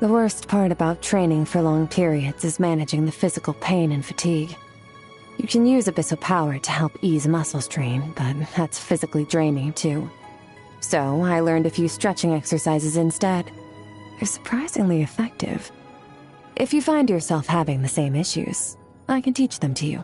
The worst part about training for long periods is managing the physical pain and fatigue. You can use abyssal power to help ease muscle strain, but that's physically draining too. So I learned a few stretching exercises instead. They're surprisingly effective. If you find yourself having the same issues, I can teach them to you.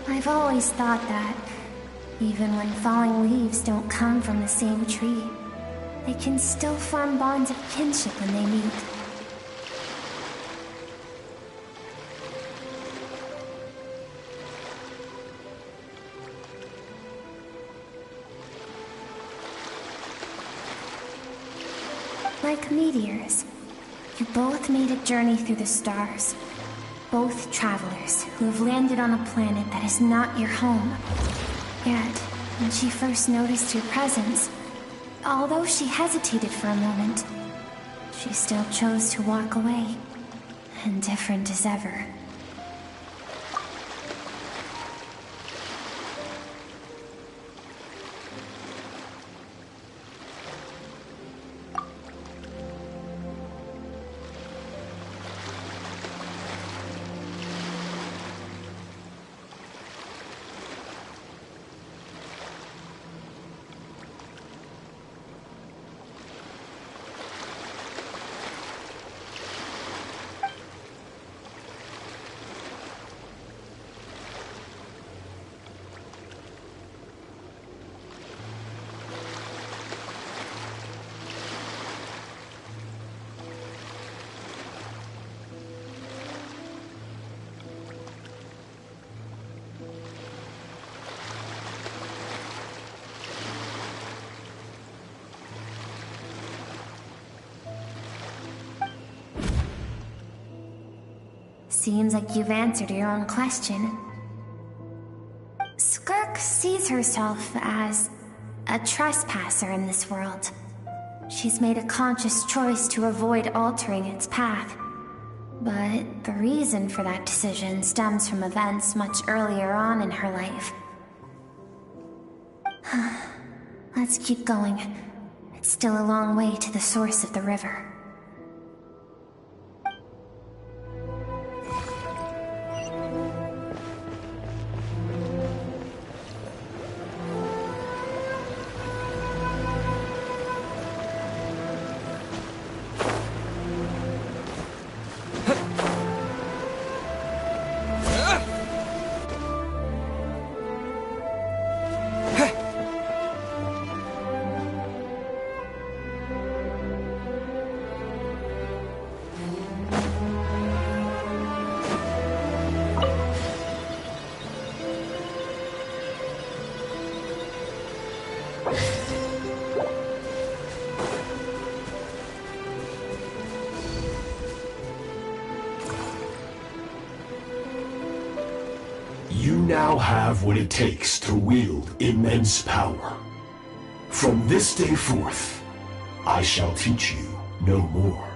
I've always thought that, even when falling leaves don't come from the same tree, they can still form bonds of kinship when they meet. Like meteors, you both made a journey through the stars. Both travelers who have landed on a planet that is not your home. Yet, when she first noticed your presence, although she hesitated for a moment, she still chose to walk away, indifferent as ever. Seems like you've answered your own question. Skirk sees herself as a trespasser in this world. She's made a conscious choice to avoid altering its path. But the reason for that decision stems from events much earlier on in her life. Let's keep going. It's still a long way to the source of the river. You now have what it takes to wield immense power. From this day forth, I shall teach you no more.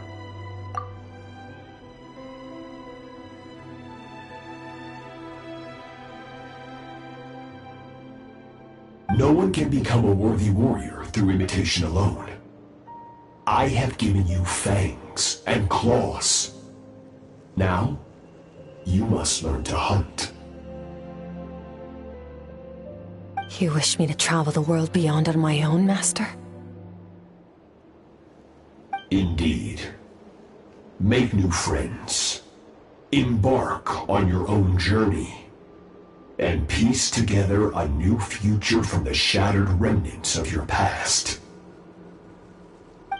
No one can become a worthy warrior through imitation alone. I have given you fangs and claws. Now, you must learn to hunt. You wish me to travel the world beyond on my own, Master? Indeed. Make new friends. Embark on your own journey. And piece together a new future from the shattered remnants of your past.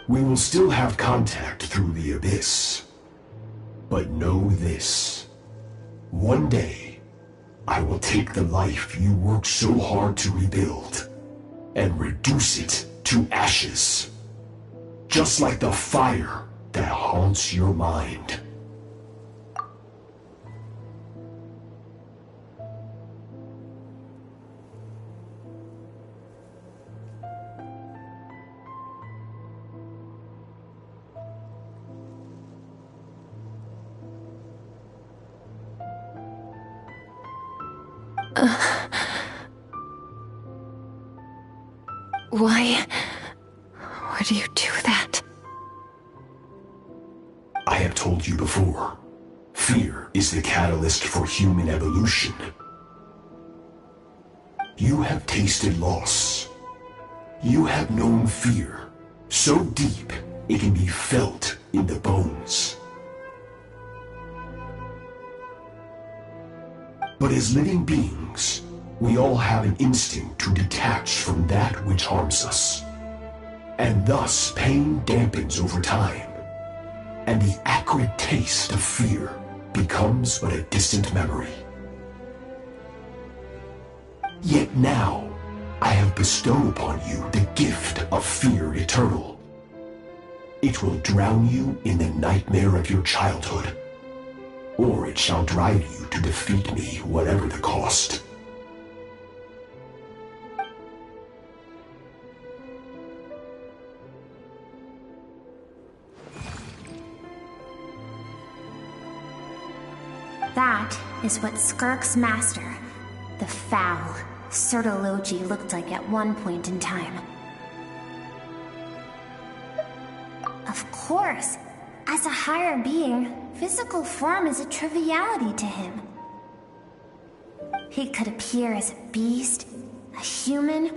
We will still have contact through the Abyss. But know this. One day, I will take the life you worked so hard to rebuild and reduce it to ashes. Just like the fire that haunts your mind. Why do you do that? I have told you before, fear is the catalyst for human evolution. You have tasted loss. You have known fear, so deep it can be felt in the bones. But as living beings, we all have an instinct to detach from that which harms us. And thus pain dampens over time, and the acrid taste of fear becomes but a distant memory. Yet now, I have bestowed upon you the gift of fear eternal. It will drown you in the nightmare of your childhood, or it shall drive you to defeat me, whatever the cost. That is what Skirk's master, the foul Sertologi, looked like at one point in time. Of course, as a higher being, physical form is a triviality to him. He could appear as a beast, a human,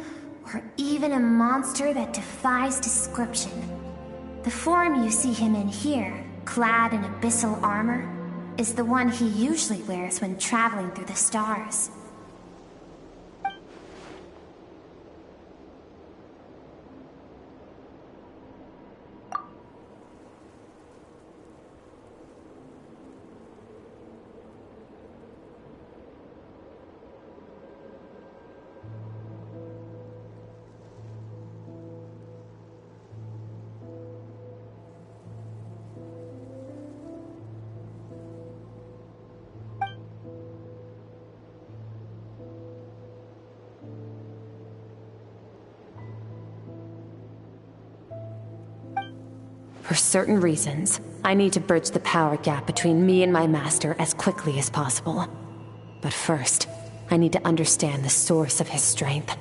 or even a monster that defies description. The form you see him in here, clad in abyssal armor, is the one he usually wears when traveling through the stars. For certain reasons, I need to bridge the power gap between me and my master as quickly as possible. But first, I need to understand the source of his strength.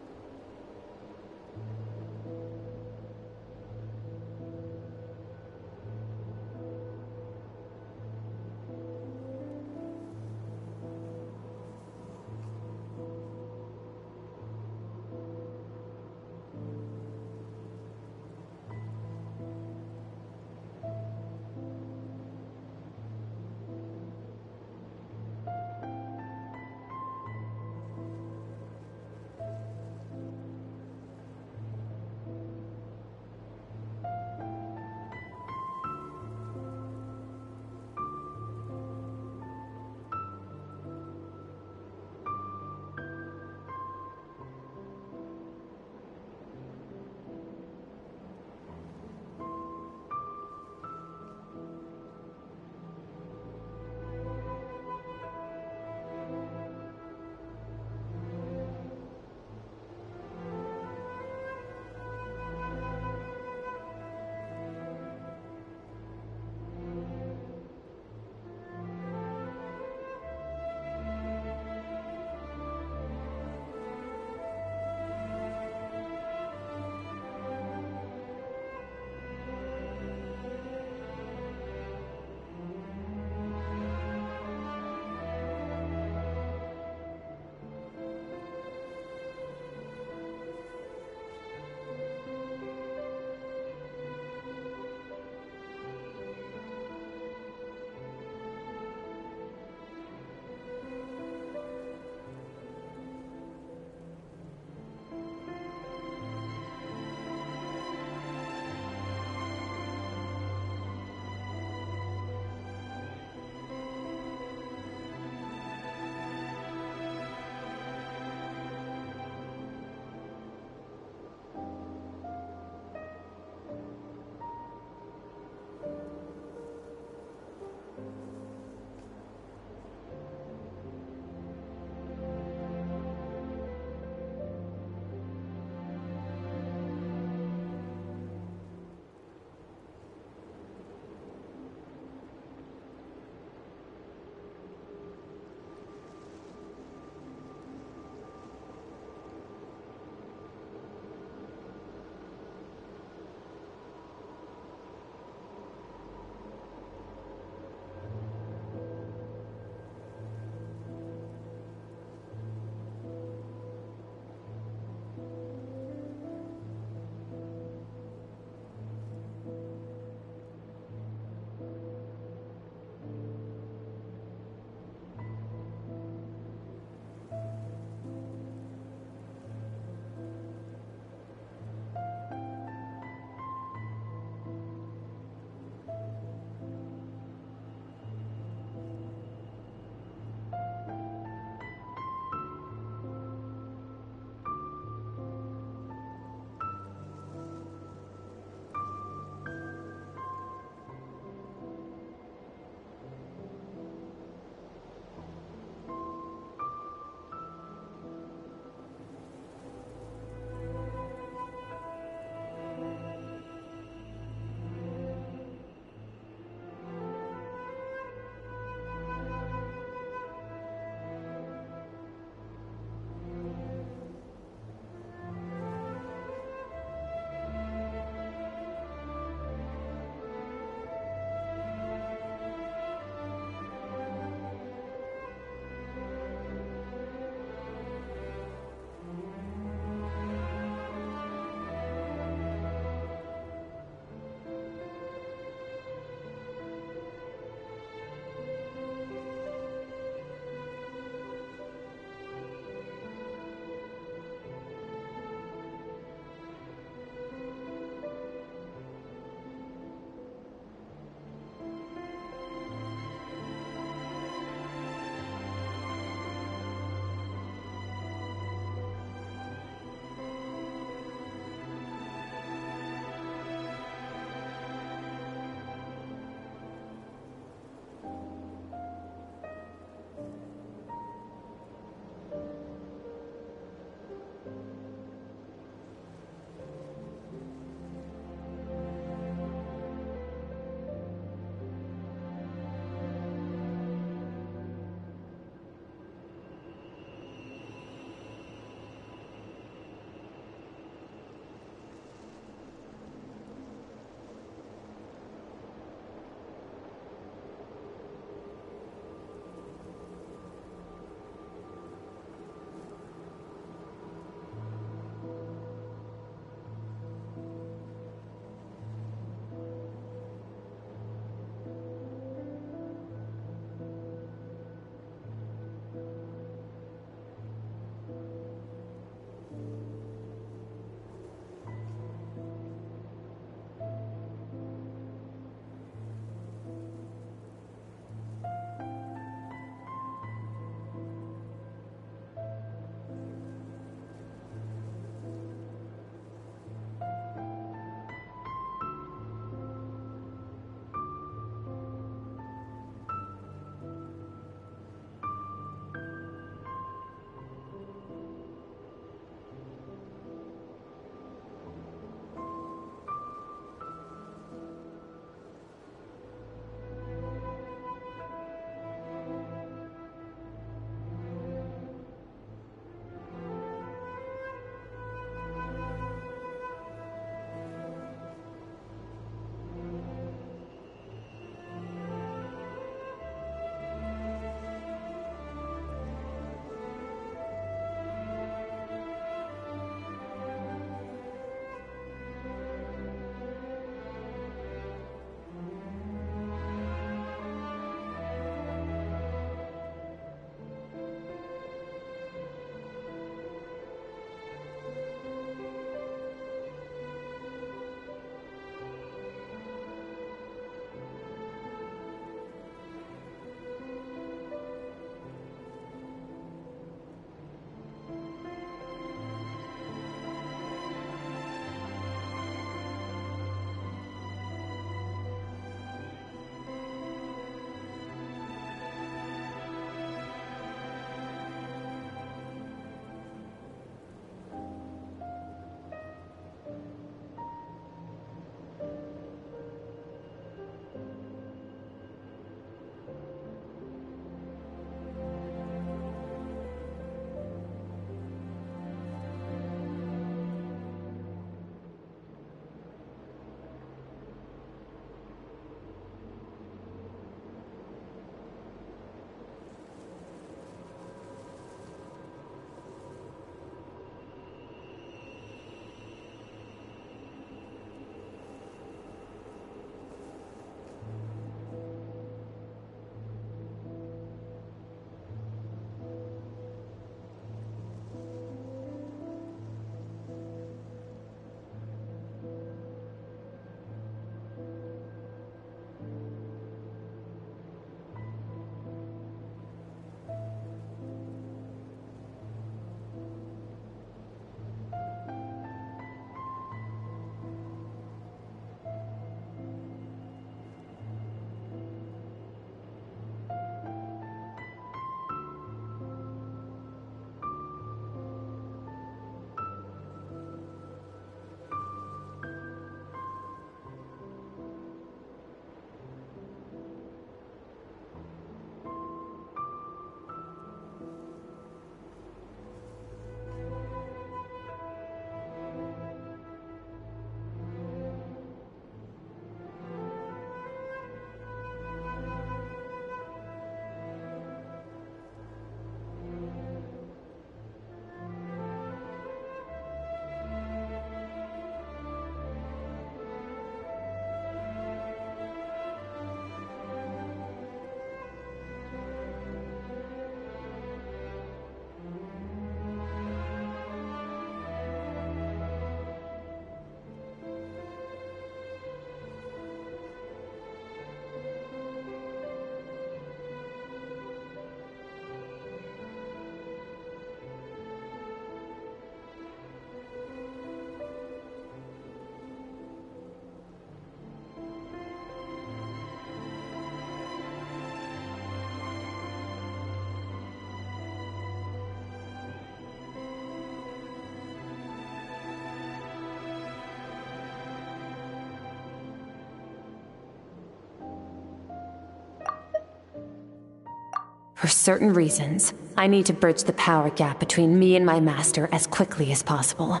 For certain reasons, I need to bridge the power gap between me and my master as quickly as possible.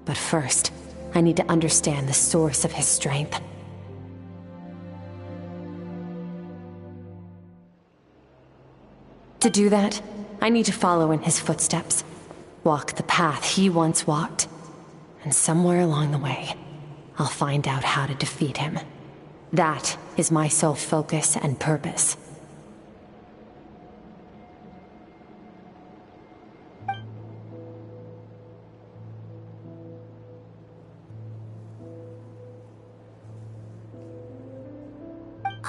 But first, I need to understand the source of his strength. To do that, I need to follow in his footsteps, walk the path he once walked, and somewhere along the way, I'll find out how to defeat him. That is my sole focus and purpose.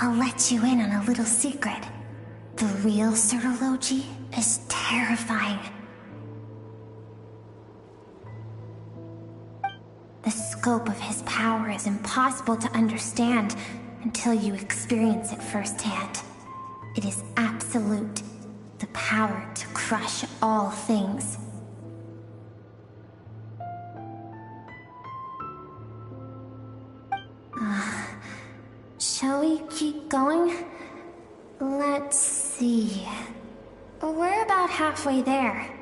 I'll let you in on a little secret. The real Sirology is terrifying. The scope of his power is impossible to understand until you experience it firsthand. It is absolute, the power to crush all things. Shall we keep going? Let's see. We're about halfway there.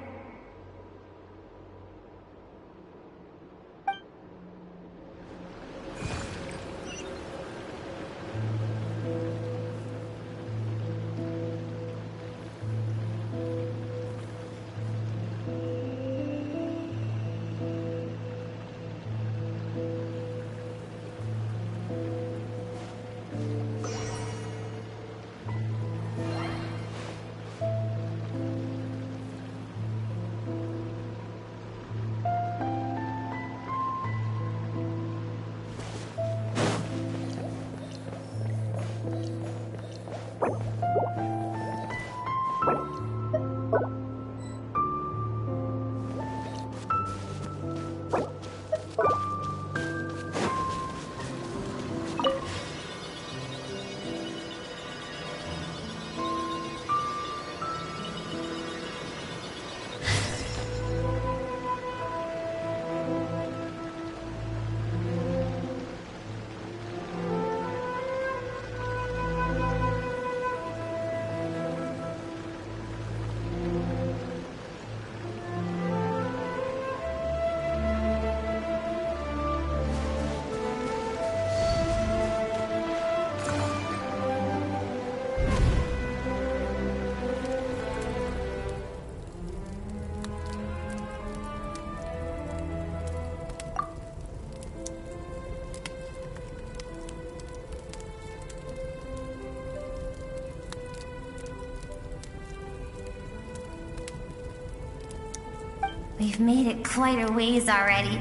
We've made it quite a ways already.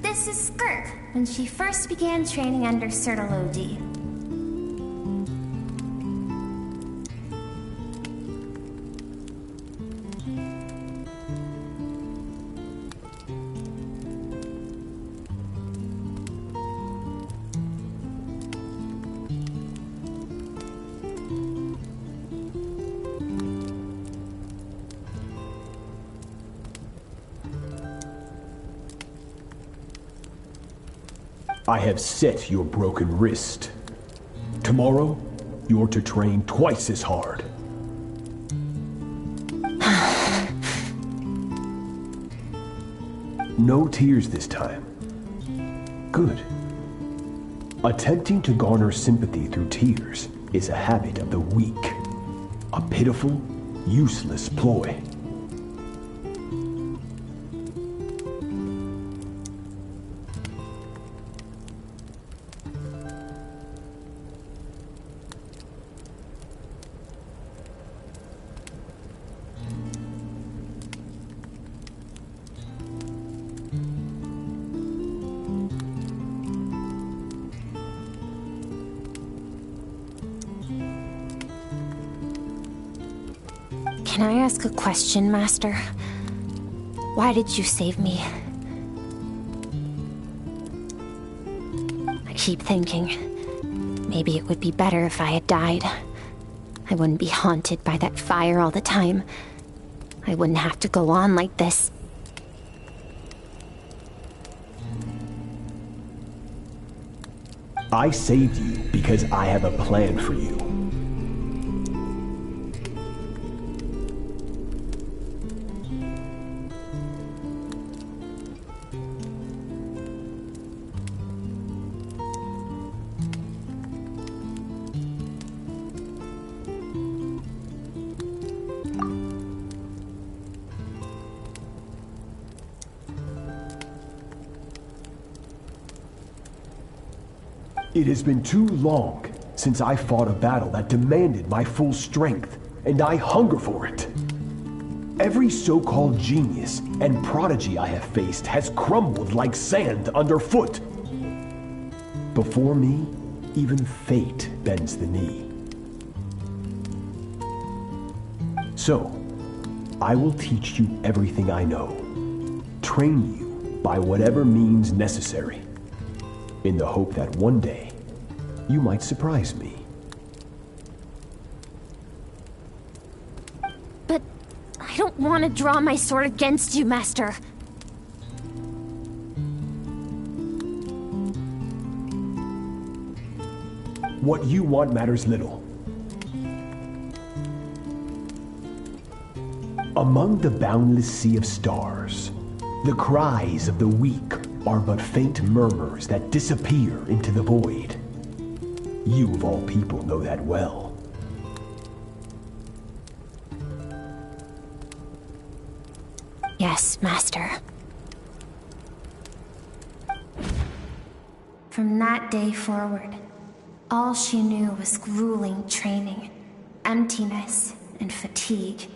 This is Skirk, when she first began training under Sirology. I have set your broken wrist. Tomorrow, you're to train twice as hard. No tears this time. Good. Attempting to garner sympathy through tears is a habit of the weak. A pitiful, useless ploy. Can I ask a question, Master? Why did you save me? I keep thinking, maybe it would be better if I had died. I wouldn't be haunted by that fire all the time. I wouldn't have to go on like this. I saved you because I have a plan for you. It has been too long since I fought a battle that demanded my full strength, and I hunger for it. Every so-called genius and prodigy I have faced has crumbled like sand underfoot. Before me, even fate bends the knee. So, I will teach you everything I know, train you by whatever means necessary, in the hope that one day, you might surprise me. But I don't want to draw my sword against you, Master. What you want matters little. Among the boundless sea of stars, the cries of the weak are but faint murmurs that disappear into the void. You of all people know that well. Yes, Master. From that day forward, all she knew was grueling training, emptiness, and fatigue.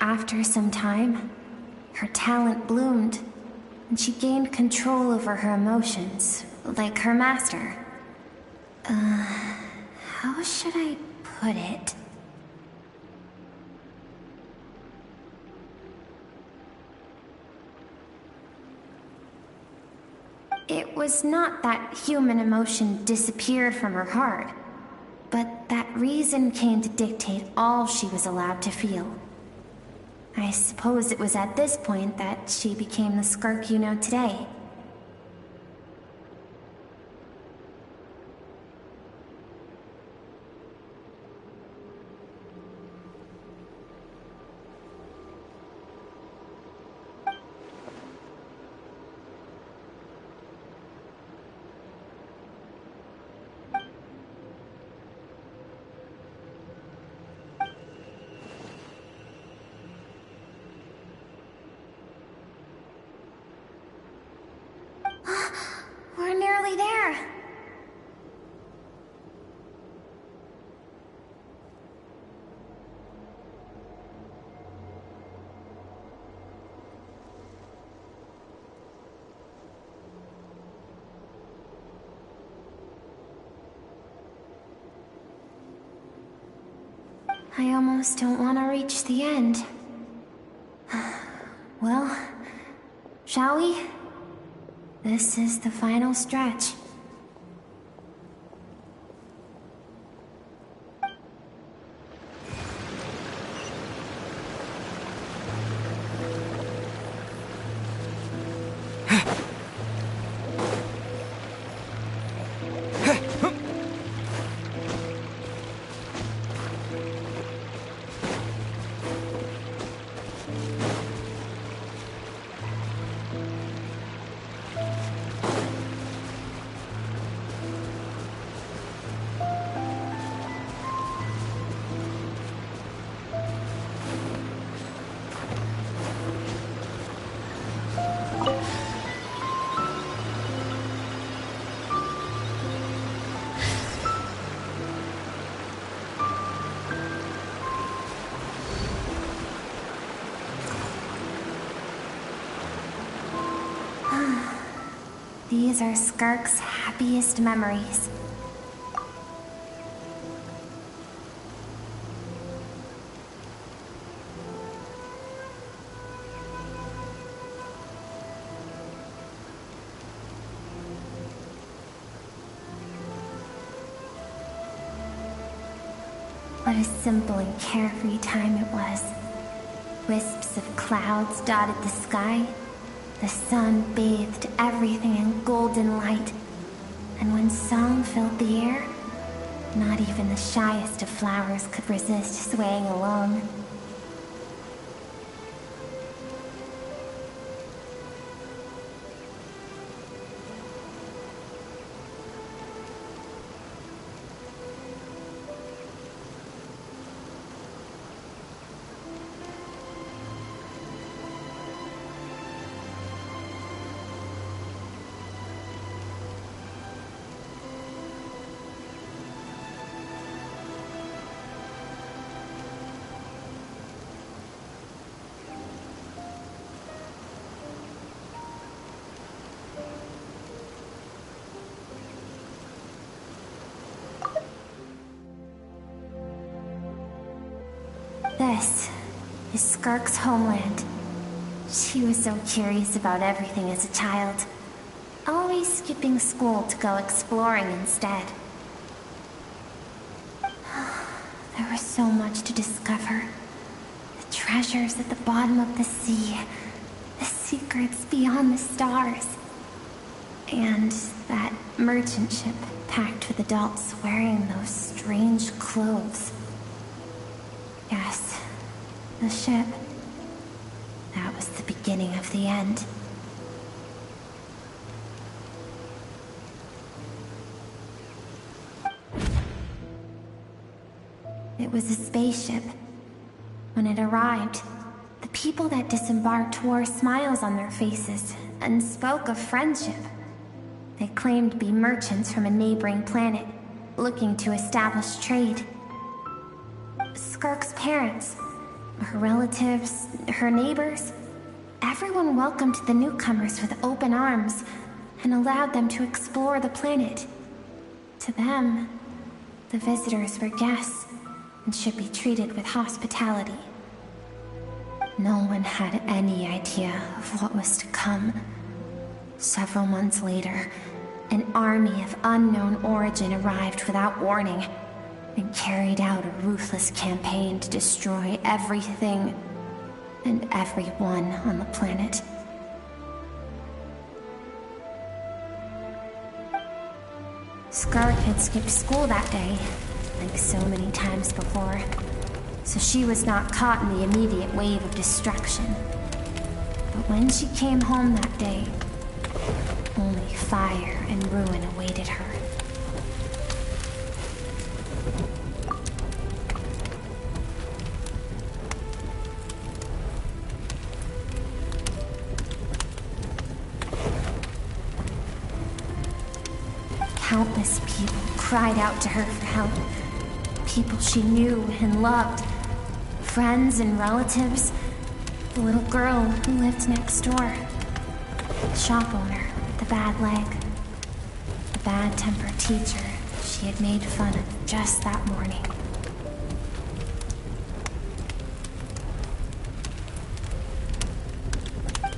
After some time, her talent bloomed, and she gained control over her emotions, like her master. How should I put it? It was not that human emotion disappeared from her heart, but that reason came to dictate all she was allowed to feel. I suppose it was at this point that she became the Skirk you know today. We're nearly there. I almost don't want to reach the end. Well, shall we? This is the final stretch. These are Skirk's happiest memories. What a simple and carefree time it was. Wisps of clouds dotted the sky. The sun bathed everything in golden light. And when song filled the air, not even the shyest of flowers could resist swaying along. This is Skirk's homeland. She was so curious about everything as a child, always skipping school to go exploring instead. There was so much to discover. The treasures at the bottom of the sea, the secrets beyond the stars, and that merchant ship packed with adults wearing those strange clothes. Yes, the ship. That was the beginning of the end. It was a spaceship. When it arrived, the people that disembarked wore smiles on their faces and spoke of friendship. They claimed to be merchants from a neighboring planet, looking to establish trade. Skirk's parents, her relatives, her neighbors, everyone welcomed the newcomers with open arms and allowed them to explore the planet. To them, the visitors were guests and should be treated with hospitality. No one had any idea of what was to come. Several months later, an army of unknown origin arrived without warning and carried out a ruthless campaign to destroy everything and everyone on the planet. Skirk had skipped school that day, like so many times before, so she was not caught in the immediate wave of destruction. But when she came home that day, only fire and ruin awaited her. Countless people cried out to her for help. People she knew and loved. Friends and relatives. The little girl who lived next door. The shop owner with the bad leg. The bad-tempered teacher she had made fun of just that morning.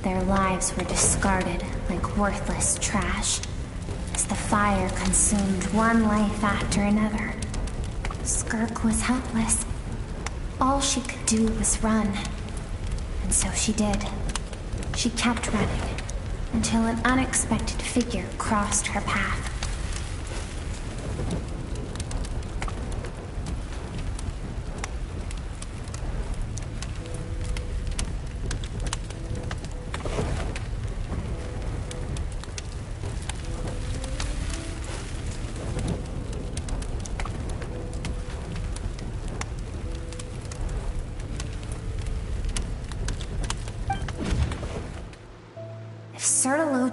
Their lives were discarded like worthless trash as the fire consumed one life after another. Skirk was helpless. All she could do was run. And so she did. She kept running until an unexpected figure crossed her path.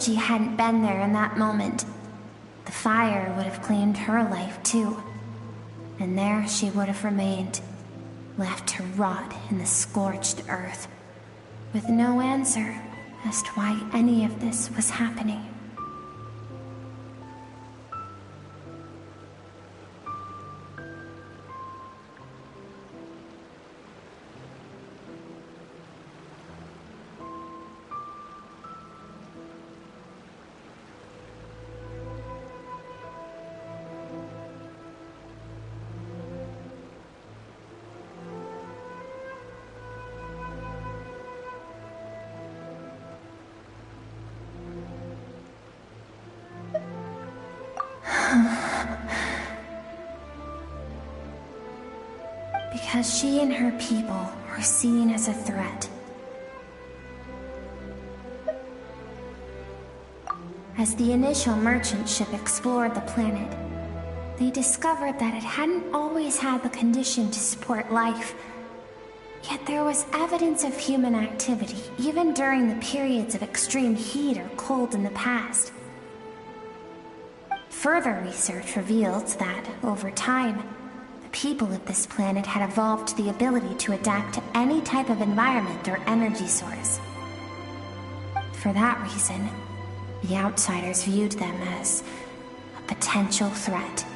She hadn't been there in that moment, the fire would have claimed her life too. And there she would have remained, left to rot in the scorched earth, with no answer as to why any of this was happening. Because she and her people were seen as a threat. As the initial merchant ship explored the planet, they discovered that it hadn't always had the condition to support life. Yet there was evidence of human activity, even during the periods of extreme heat or cold in the past. Further research revealed that, over time, people of this planet had evolved the ability to adapt to any type of environment or energy source. For that reason, the outsiders viewed them as a potential threat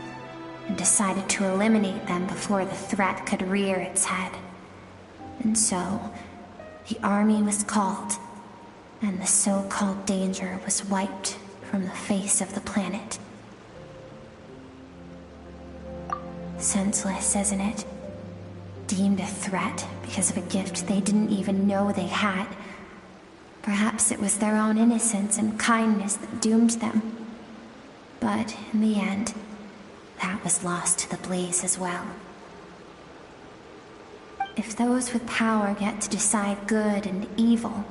and decided to eliminate them before the threat could rear its head. And so, the army was called, and the so-called danger was wiped from the face of the planet. Senseless, isn't it? Deemed a threat because of a gift they didn't even know they had. Perhaps it was their own innocence and kindness that doomed them. But in the end, that was lost to the blaze as well. If those with power get to decide good and evil,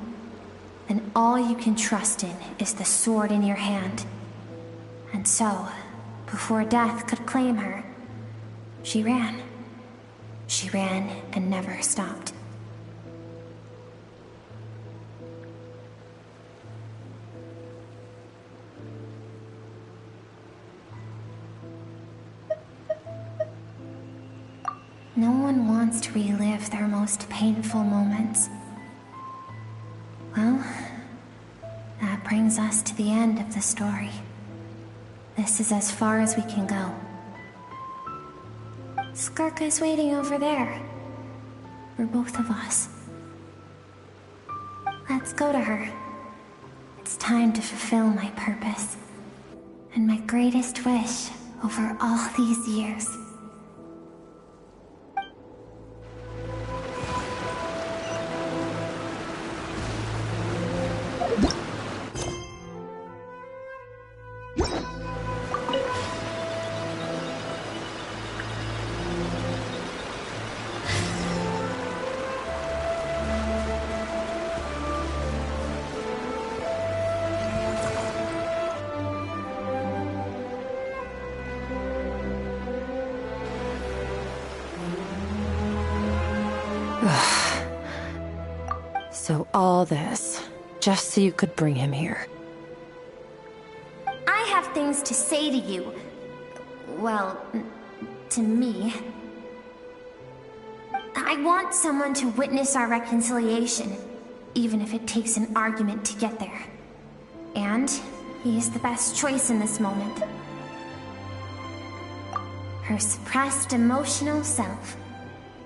then all you can trust in is the sword in your hand. And so, before death could claim her, she ran. She ran and never stopped. No one wants to relive their most painful moments. Well, that brings us to the end of the story. This is as far as we can go. Skirk is waiting over there. For both of us. Let's go to her. It's time to fulfill my purpose. And my greatest wish over all these years. So all this, just so you could bring him here. I have things to say to you. Well, to me. I want someone to witness our reconciliation, even if it takes an argument to get there. And he is the best choice in this moment. Her suppressed emotional self.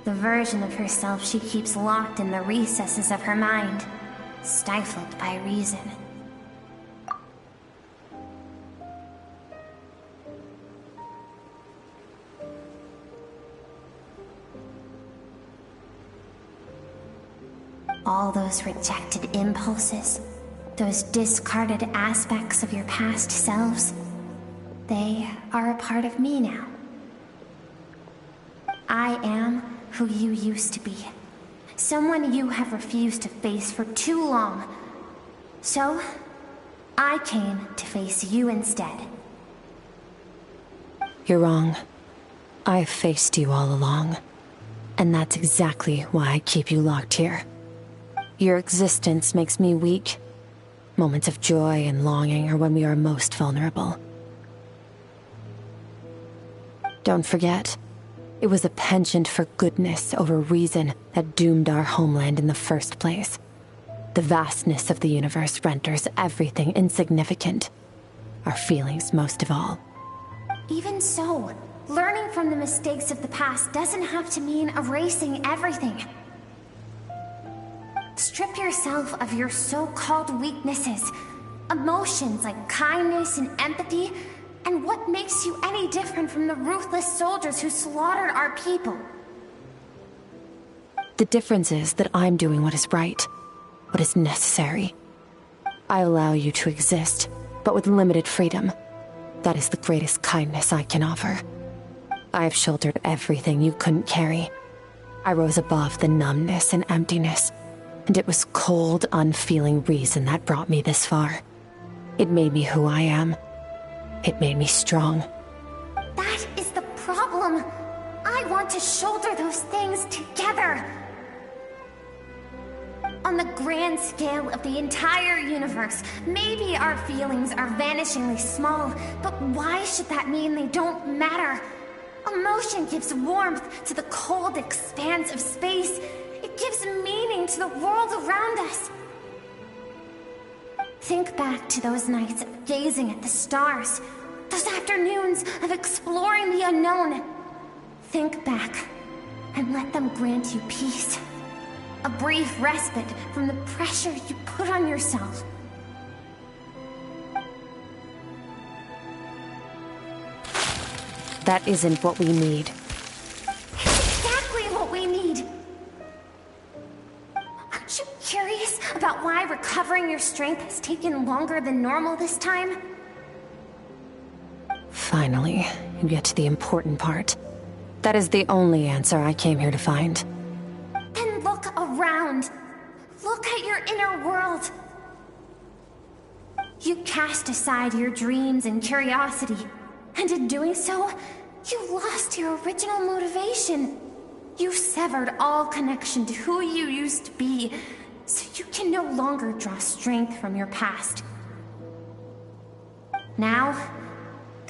The version of herself she keeps locked in the recesses of her mind, stifled by reason. All those rejected impulses, those discarded aspects of your past selves, they are a part of me now. I am who you used to be. Someone you have refused to face for too long. So, I came to face you instead. You're wrong. I've faced you all along. And that's exactly why I keep you locked here. Your existence makes me weak. Moments of joy and longing are when we are most vulnerable. Don't forget, it was a penchant for goodness over reason that doomed our homeland in the first place. The vastness of the universe renders everything insignificant. Our feelings most of all. Even so, learning from the mistakes of the past doesn't have to mean erasing everything. Strip yourself of your so-called weaknesses, emotions like kindness and empathy, and what makes you any different from the ruthless soldiers who slaughtered our people? The difference is that I'm doing what is right, what is necessary. I allow you to exist, but with limited freedom. That is the greatest kindness I can offer. I have shouldered everything you couldn't carry. I rose above the numbness and emptiness, and it was cold, unfeeling reason that brought me this far. It made me who I am. It made me strong. That is the problem. I want to shoulder those things together. On the grand scale of the entire universe, maybe our feelings are vanishingly small, but why should that mean they don't matter? Emotion gives warmth to the cold expanse of space. It gives meaning to the world around us. Think back to those nights of gazing at the stars, those afternoons of exploring the unknown. Think back, and let them grant you peace. A brief respite from the pressure you put on yourself. That isn't what we need. It's exactly what we need. Aren't you curious about why recovering your strength has taken longer than normal this time? Finally, you get to the important part. That is the only answer I came here to find. Then look around. Look at your inner world. You cast aside your dreams and curiosity, and in doing so, you lost your original motivation. You severed all connection to who you used to be, so you can no longer draw strength from your past. Now,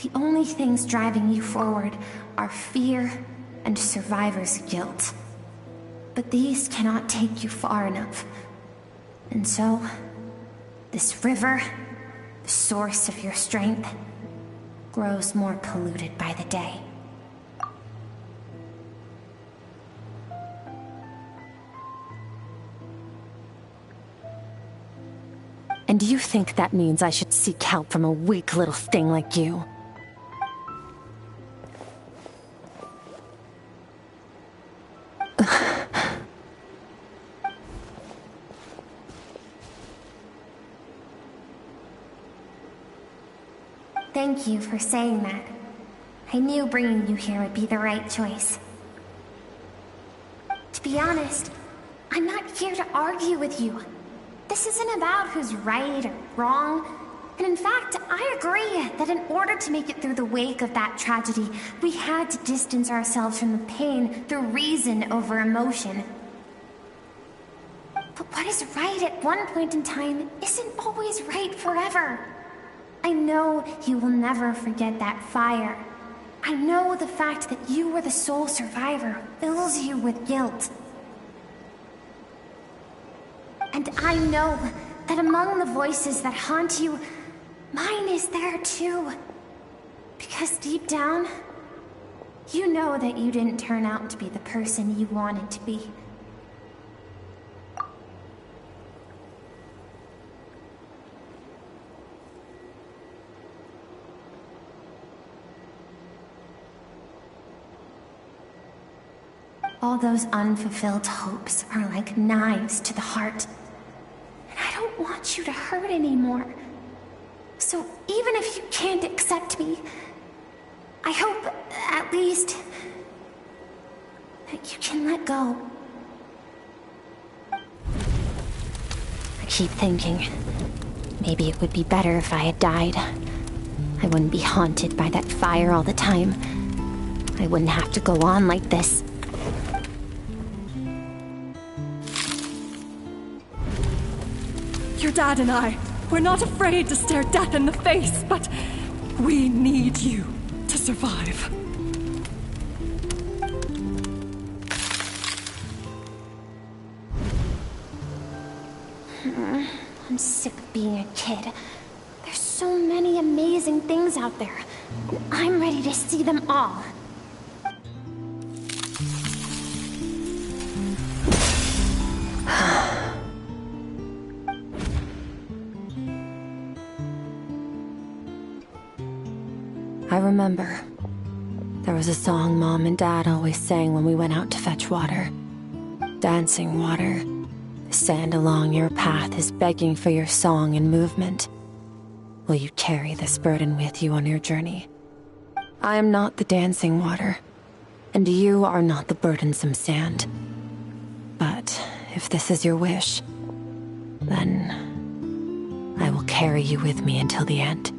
the only things driving you forward are fear and survivor's guilt. But these cannot take you far enough. And so, this river, the source of your strength, grows more polluted by the day. And do you think that means I should seek help from a weak little thing like you? Thank you for saying that. I knew bringing you here would be the right choice. To be honest, I'm not here to argue with you. This isn't about who's right or wrong. And in fact, I agree that in order to make it through the wake of that tragedy, we had to distance ourselves from the pain through reason over emotion. But what is right at one point in time isn't always right forever. I know you will never forget that fire. I know the fact that you were the sole survivor fills you with guilt. And I know that among the voices that haunt you, mine is there too. Because deep down, you know that you didn't turn out to be the person you wanted to be. All those unfulfilled hopes are like knives to the heart. And I don't want you to hurt anymore. So even if you can't accept me, I hope, at least, that you can let go. I keep thinking, maybe it would be better if I had died. I wouldn't be haunted by that fire all the time. I wouldn't have to go on like this. Your dad and I, we're not afraid to stare death in the face, but we need you to survive. I'm sick of being a kid. There's so many amazing things out there, and I'm ready to see them all. I remember. There was a song Mom and Dad always sang when we went out to fetch water. Dancing water. The sand along your path is begging for your song and movement. Will you carry this burden with you on your journey? I am not the dancing water, and you are not the burdensome sand. But if this is your wish, then I will carry you with me until the end.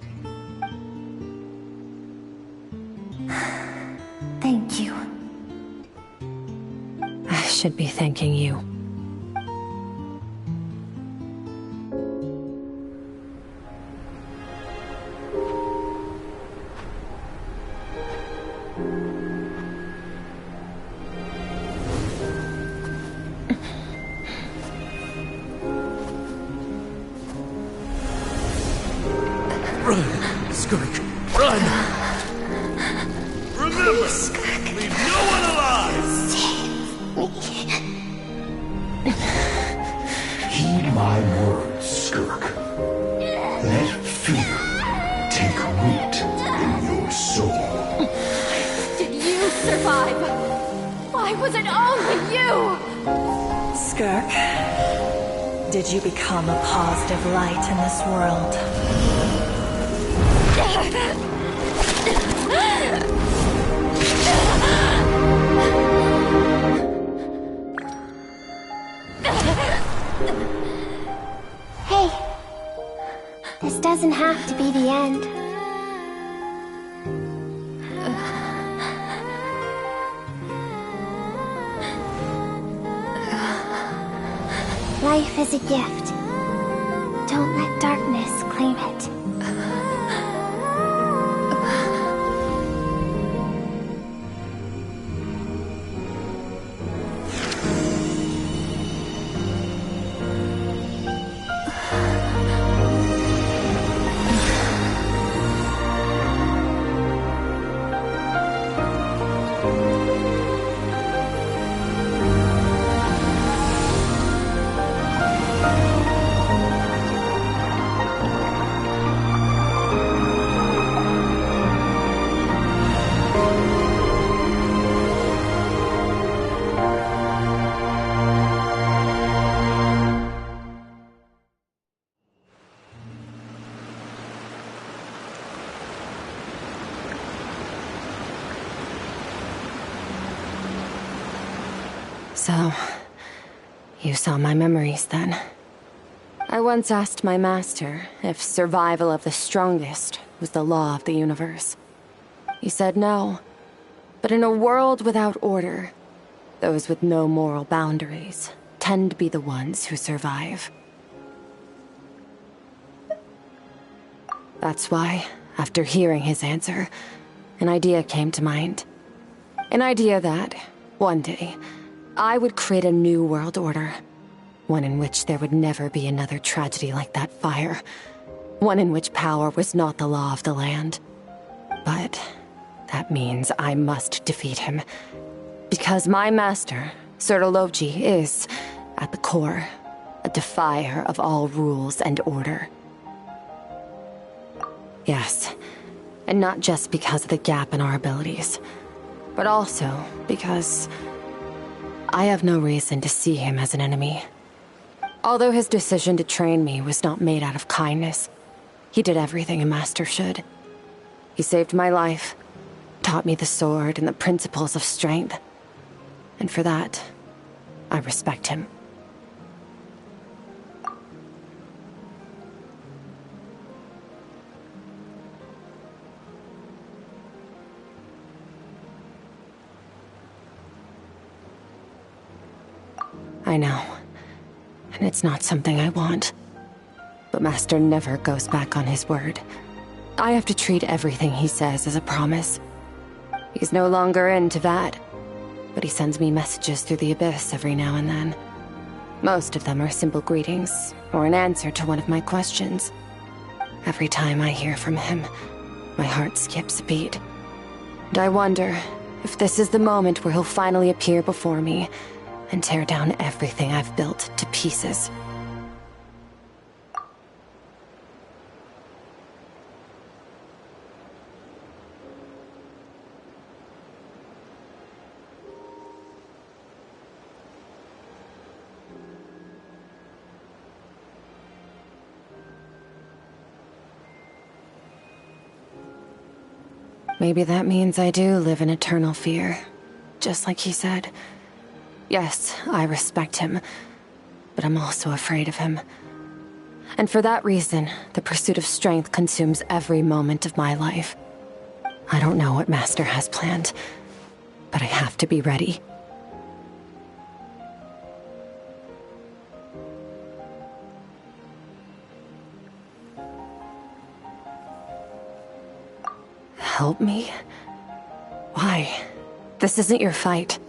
Thank you. I should be thanking you. Run, Skirk, run! Remember, leave no one alive! Save me. my words, Skirk. Let fear take root in your soul. Did you survive? Why was it only you? Skirk, did you become a positive light in this world? Hey, this doesn't have to be the end. Life is a gift. Don't let darkness claim it. So, you saw my memories then. I once asked my master if survival of the strongest was the law of the universe. He said no, but in a world without order, those with no moral boundaries tend to be the ones who survive. That's why, after hearing his answer, an idea came to mind. An idea that, one day, I would create a new world order. One in which there would never be another tragedy like that fire. One in which power was not the law of the land. But that means I must defeat him. Because my master, Sertologi, is, at the core, a defier of all rules and order. Yes, and not just because of the gap in our abilities, but also because I have no reason to see him as an enemy. Although his decision to train me was not made out of kindness, he did everything a master should. He saved my life, taught me the sword and the principles of strength. And for that, I respect him. I know. And it's not something I want. But Master never goes back on his word. I have to treat everything he says as a promise. He's no longer into that, but he sends me messages through the abyss every now and then. Most of them are simple greetings, or an answer to one of my questions. Every time I hear from him, my heart skips a beat. And I wonder if this is the moment where he'll finally appear before me and tear down everything I've built to pieces. Maybe that means I do live in eternal fear, just like he said. Yes, I respect him, but I'm also afraid of him. And for that reason, the pursuit of strength consumes every moment of my life. I don't know what Master has planned, but I have to be ready. Help me? Why? This isn't your fight.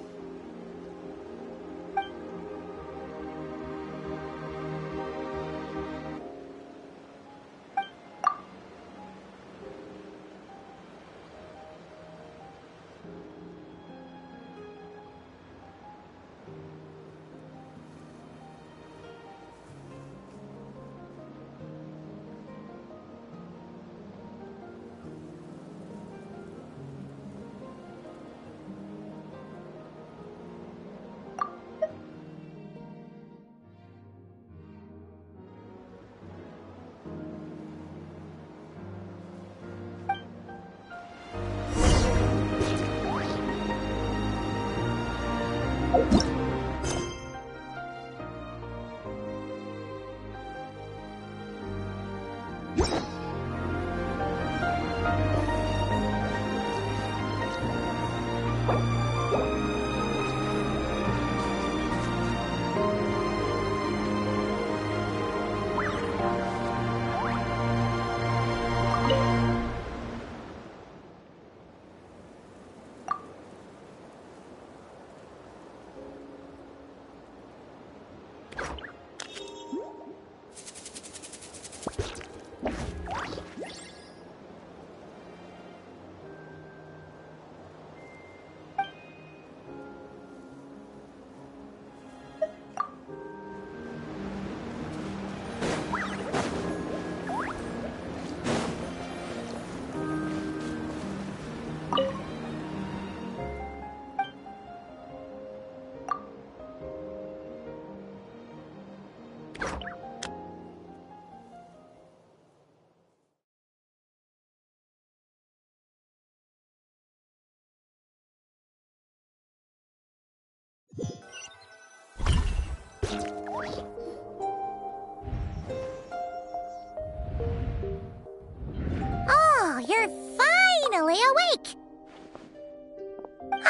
Oh, you're finally awake!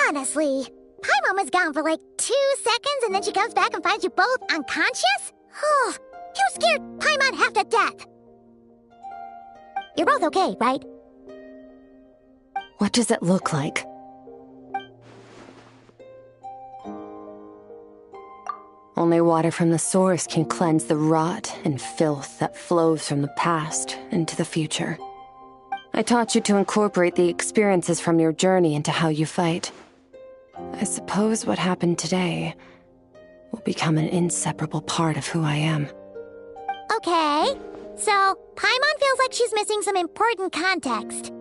Honestly, Paimon was gone for like 2 seconds and then she comes back and finds you both unconscious? Oh, you scared Paimon half to death! You're both okay, right? What does it look like? Only water from the source can cleanse the rot and filth that flows from the past into the future. I taught you to incorporate the experiences from your journey into how you fight. I suppose what happened today will become an inseparable part of who I am. Okay, so Paimon feels like she's missing some important context.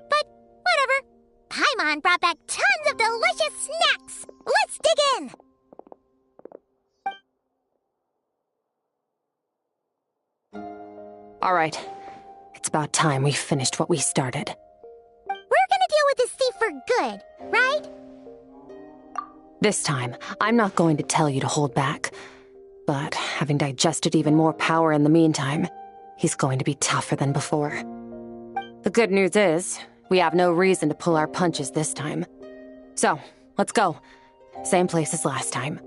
But whatever. Paimon brought back tons of delicious snacks! Let's dig in! All right. It's about time we finished what we started. We're gonna deal with this thief for good, right? This time, I'm not going to tell you to hold back. But having digested even more power in the meantime, he's going to be tougher than before. The good news is, we have no reason to pull our punches this time. So, let's go. Same place as last time.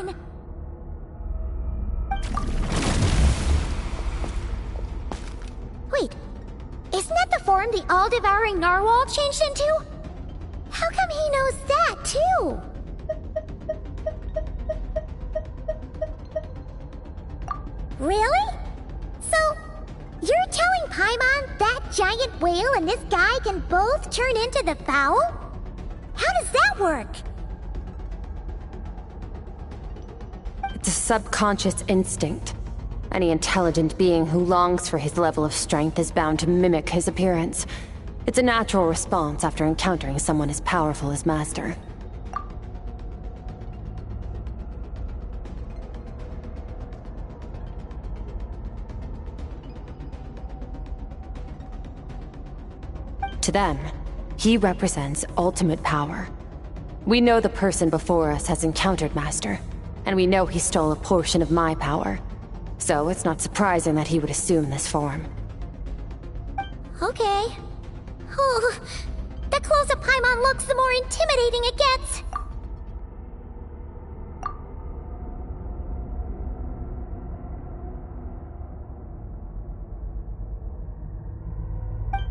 on! Wait, isn't that the form the all-devouring narwhal changed into? How come he knows that, too? Really? So, you're telling Paimon that giant whale and this guy can both turn into the fowl? How does that work? It's a subconscious instinct. Any intelligent being who longs for his level of strength is bound to mimic his appearance. It's a natural response after encountering someone as powerful as Master. To them, he represents ultimate power. We know the person before us has encountered Master, and we know he stole a portion of my power. So it's not surprising that he would assume this form. Okay. Oh, the closer Paimon looks, the more intimidating it gets.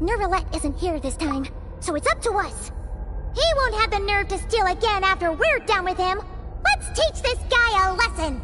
Nervalette isn't here this time, so it's up to us. He won't have the nerve to steal again after we're done with him. Let's teach this guy a lesson!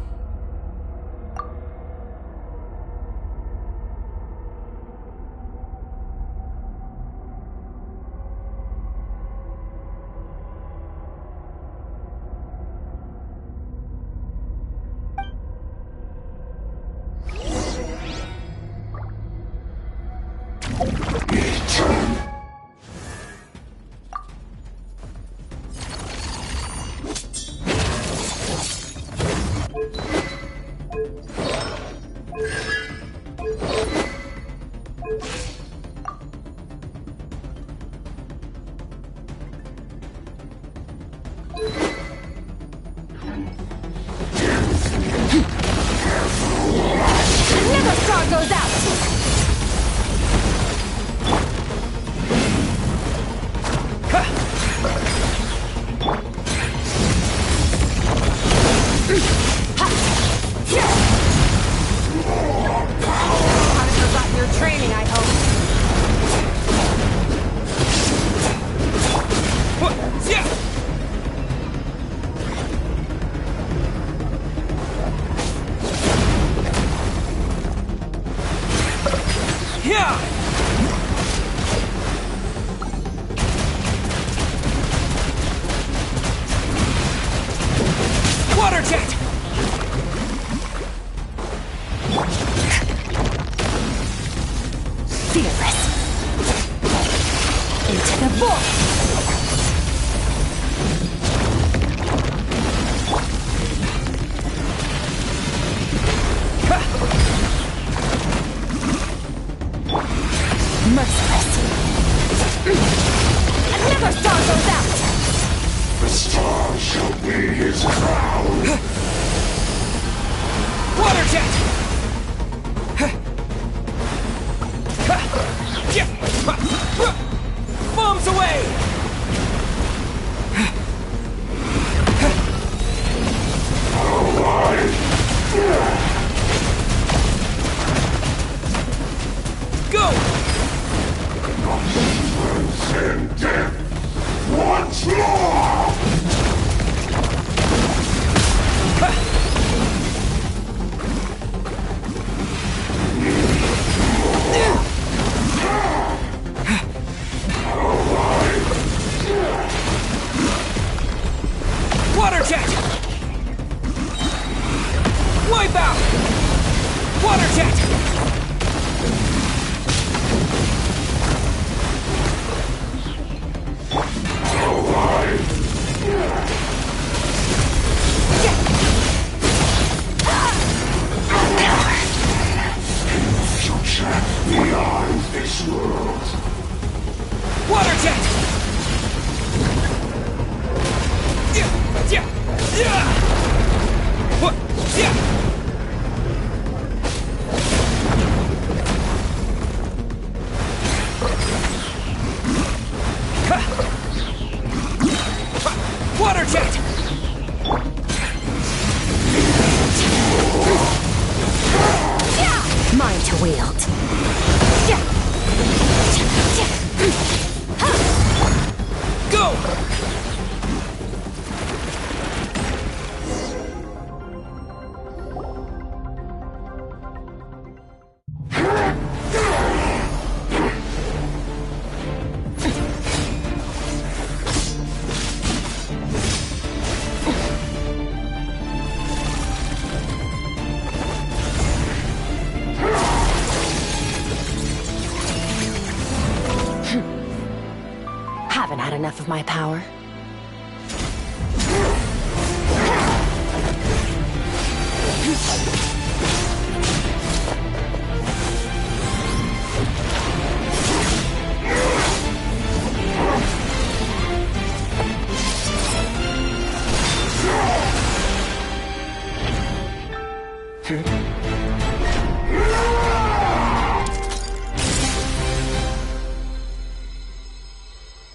haven't had enough of my power.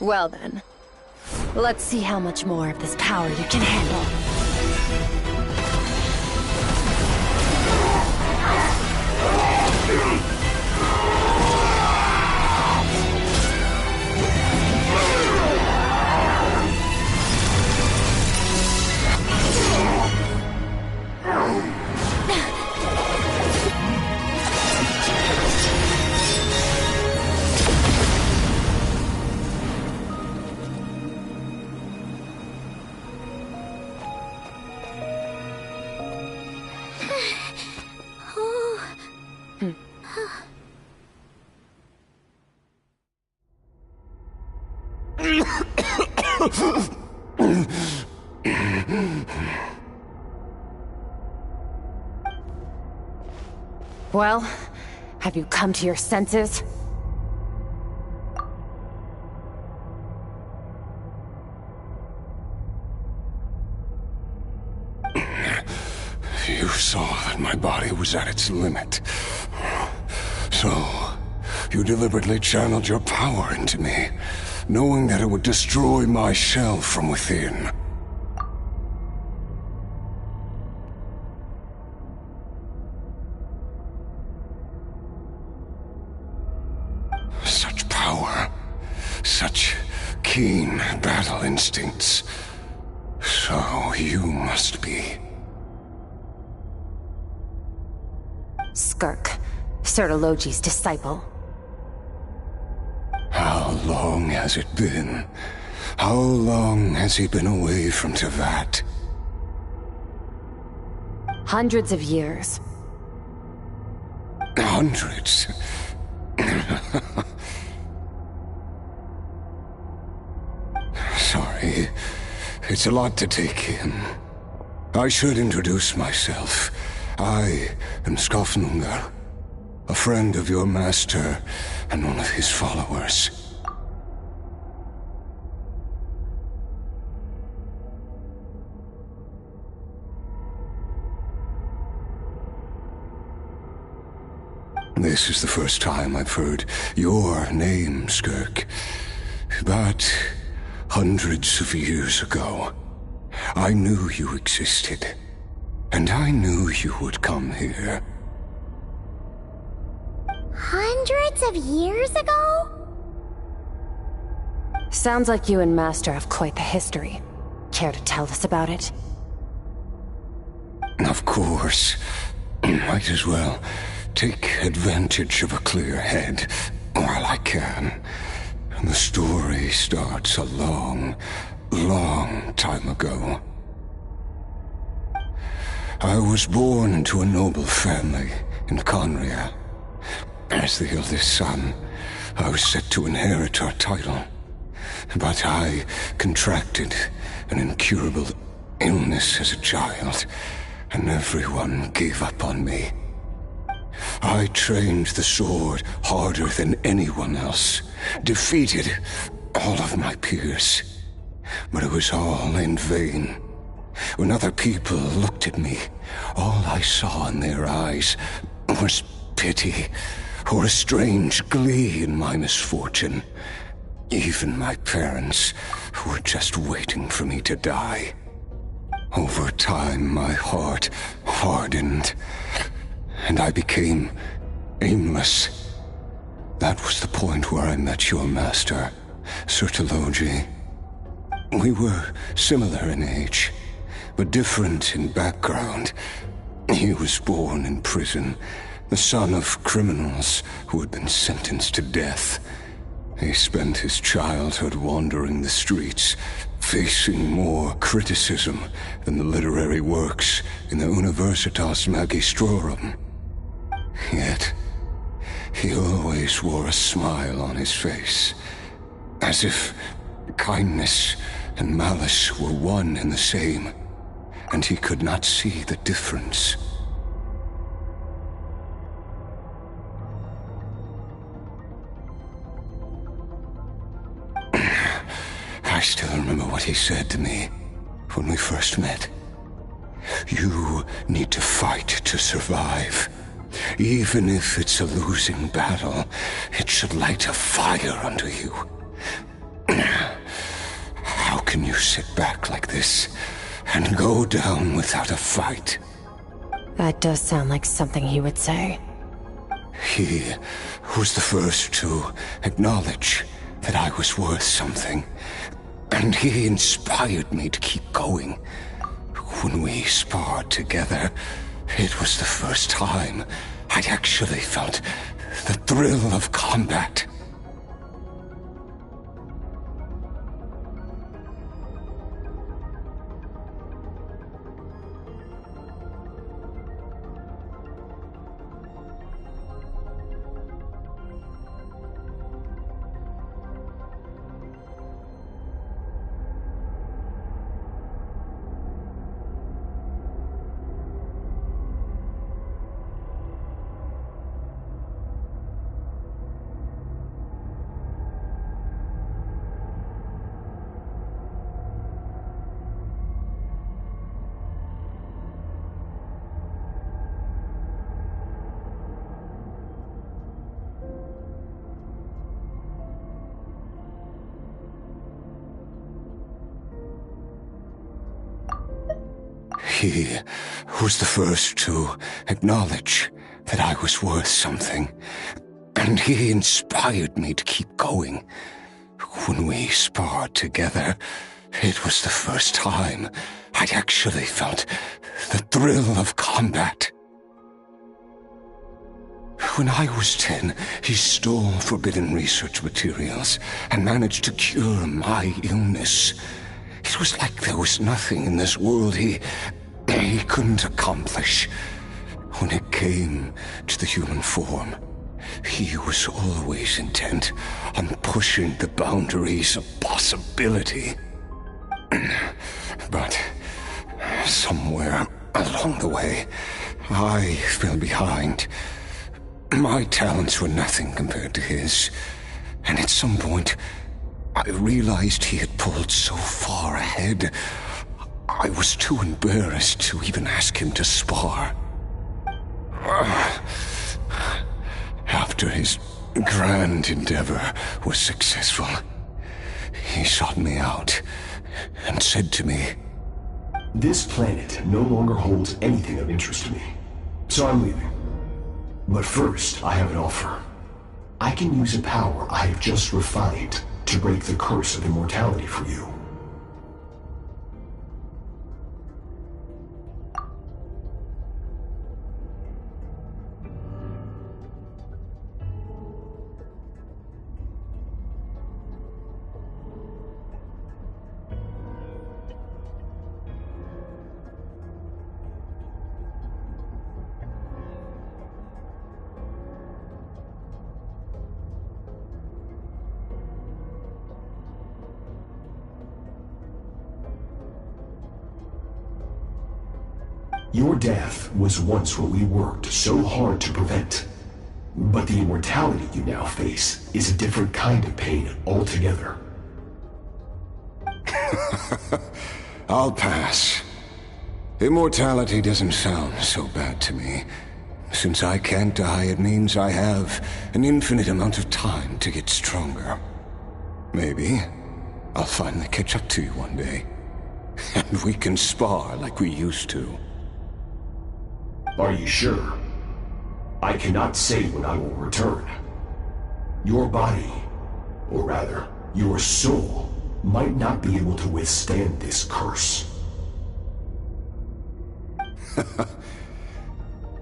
Well then, let's see how much more of this power you can handle. Well, have you come to your senses? You saw that my body was at its limit. So, you deliberately channeled your power into me, knowing that it would destroy my shell from within. Such power, such keen battle instincts. So you must be... Skirk, Sertologi's disciple. How long has it been? How long has he been away from Tevat? Hundreds of years. Hundreds? Sorry, it's a lot to take in. I should introduce myself. I am Skofnungar, a friend of your master and one of his followers. This is the first time I've heard your name, Skirk. But hundreds of years ago, I knew you existed. And I knew you would come here. Hundreds of years ago? Sounds like you and Master have quite the history. Care to tell us about it? Of course. Might as well take advantage of a clear head while I can. The story starts a long, long time ago. I was born into a noble family in Conria. As the eldest son, I was set to inherit our title. But I contracted an incurable illness as a child, and everyone gave up on me. I trained the sword harder than anyone else, defeated all of my peers. But it was all in vain. When other people looked at me, all I saw in their eyes was pity, or a strange glee in my misfortune. Even my parents were just waiting for me to die. Over time, my heart hardened, and I became aimless. That was the point where I met your master, Sertologi. We were similar in age, but different in background. He was born in prison, the son of criminals who had been sentenced to death. He spent his childhood wandering the streets, facing more criticism than the literary works in the Universitas Magistrorum. Yet, he always wore a smile on his face, as if Kindness and malice were one and the same, and he could not see the difference. I still remember what he said to me when we first met. You need to fight to survive. Even if it's a losing battle, it should light a fire under you. How can you sit back like this and go down without a fight? That does sound like something he would say. He was the first to acknowledge that I was worth something, and he inspired me to keep going. When we sparred together, it was the first time I'd actually felt the thrill of combat. He was the first to acknowledge that I was worth something, and he inspired me to keep going. When we sparred together, it was the first time I'd actually felt the thrill of combat. When I was 10, he stole forbidden research materials and managed to cure my illness. It was like there was nothing in this world he couldn't accomplish. When it came to the human form, he was always intent on pushing the boundaries of possibility. But somewhere along the way, I fell behind. My talents were nothing compared to his, and at some point, I realized he had pulled so far ahead, I was too embarrassed to even ask him to spar. After his grand endeavor was successful, he sought me out and said to me, "This planet no longer holds anything of interest to me, so I'm leaving. But first, I have an offer. I can use a power I have just refined to break the curse of immortality for you." Your death was once what we worked so hard to prevent. But the immortality you now face is a different kind of pain altogether. I'll pass. Immortality doesn't sound so bad to me. Since I can't die, it means I have an infinite amount of time to get stronger. Maybe I'll finally catch up to you one day, and we can spar like we used to. Are you sure? I cannot say when I will return. Your body, or rather, your soul, might not be able to withstand this curse.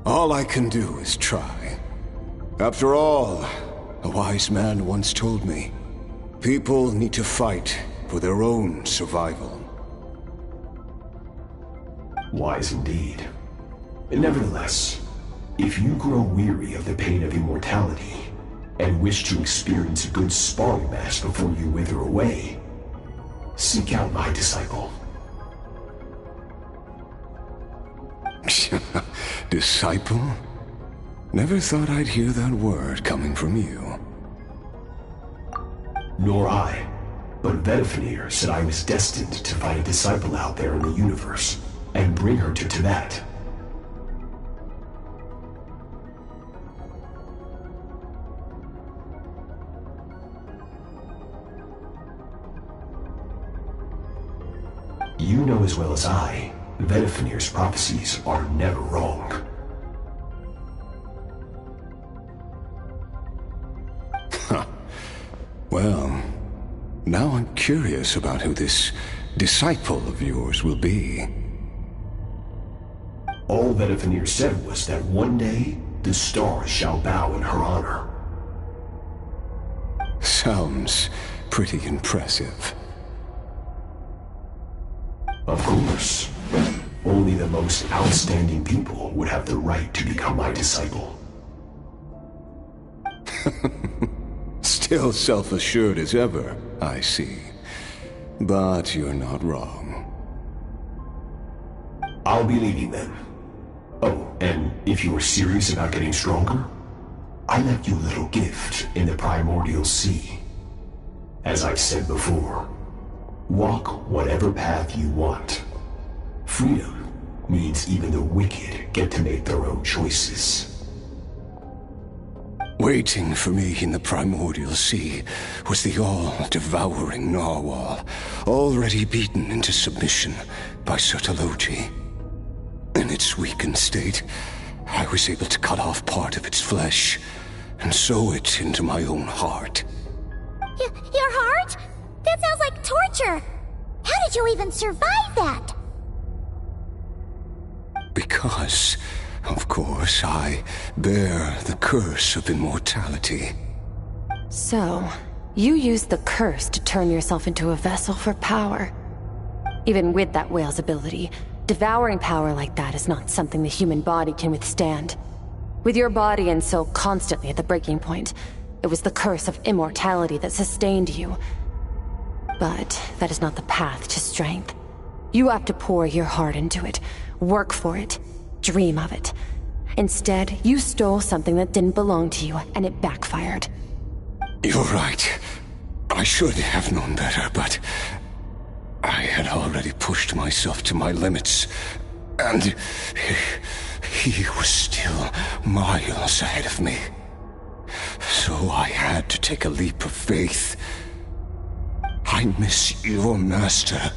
All I can do is try. After all, a wise man once told me, people need to fight for their own survival. Wise indeed. Nevertheless, if you grow weary of the pain of immortality, and wish to experience a good sparring match before you wither away, Seek out my disciple. Disciple? Never thought I'd hear that word coming from you. Nor I. But Vedifenir said I was destined to find a disciple out there in the universe, and bring her to Tibet. You know as well as I, Vedifenir's prophecies are never wrong. Huh. Well, now I'm curious about who this disciple of yours will be. All Vedifenir said was that one day, the stars shall bow in her honor. Sounds pretty impressive. Of course. Only the most outstanding people would have the right to become my disciple. Still self-assured as ever, I see. But you're not wrong. I'll be leading them. Oh, and if you are serious about getting stronger, I left you a little gift in the primordial sea. As I've said before, walk whatever path you want. Freedom means even the wicked get to make their own choices. Waiting for me in the primordial sea was the all-devouring narwhal, already beaten into submission by Sertologi. In its weakened state, I was able to cut off part of its flesh and sew it into my own heart. Your heart? That sounds like torture! How did you even survive that? Because, of course, I bear the curse of immortality. So, you used the curse to turn yourself into a vessel for power. Even with that whale's ability, devouring power like that is not something the human body can withstand. With your body and soul constantly at the breaking point, it was the curse of immortality that sustained you. But that is not the path to strength. You have to pour your heart into it, work for it, dream of it. Instead, you stole something that didn't belong to you, and it backfired. You're right. I should have known better, but I had already pushed myself to my limits, and he was still miles ahead of me. So I had to take a leap of faith. I miss your master.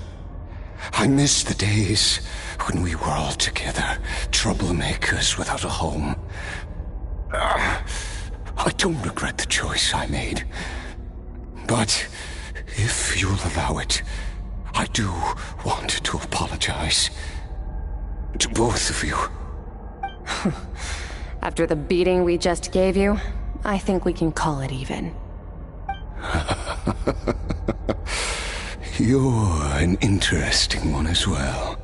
I miss the days when we were all together, troublemakers without a home. I don't regret the choice I made. But if you'll allow it, I do want to apologize. To both of you. After the beating we just gave you, I think we can call it even. You're an interesting one as well.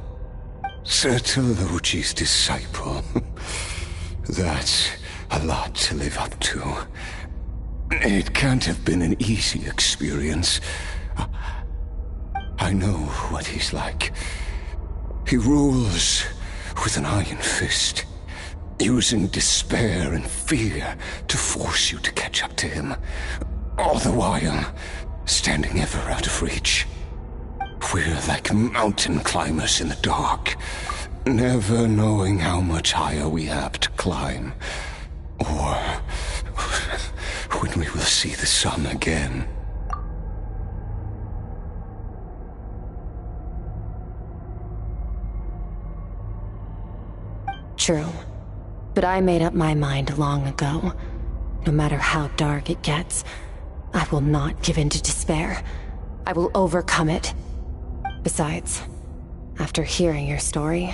Sertologi's disciple. That's a lot to live up to. It can't have been an easy experience. I know what he's like. He rules with an iron fist, using despair and fear to force you to catch up to him, all the while standing ever out of reach. We're like mountain climbers in the dark, never knowing how much higher we have to climb, or when we will see the sun again. True. But I made up my mind long ago. No matter how dark it gets, I will not give in to despair. I will overcome it. Besides, after hearing your story,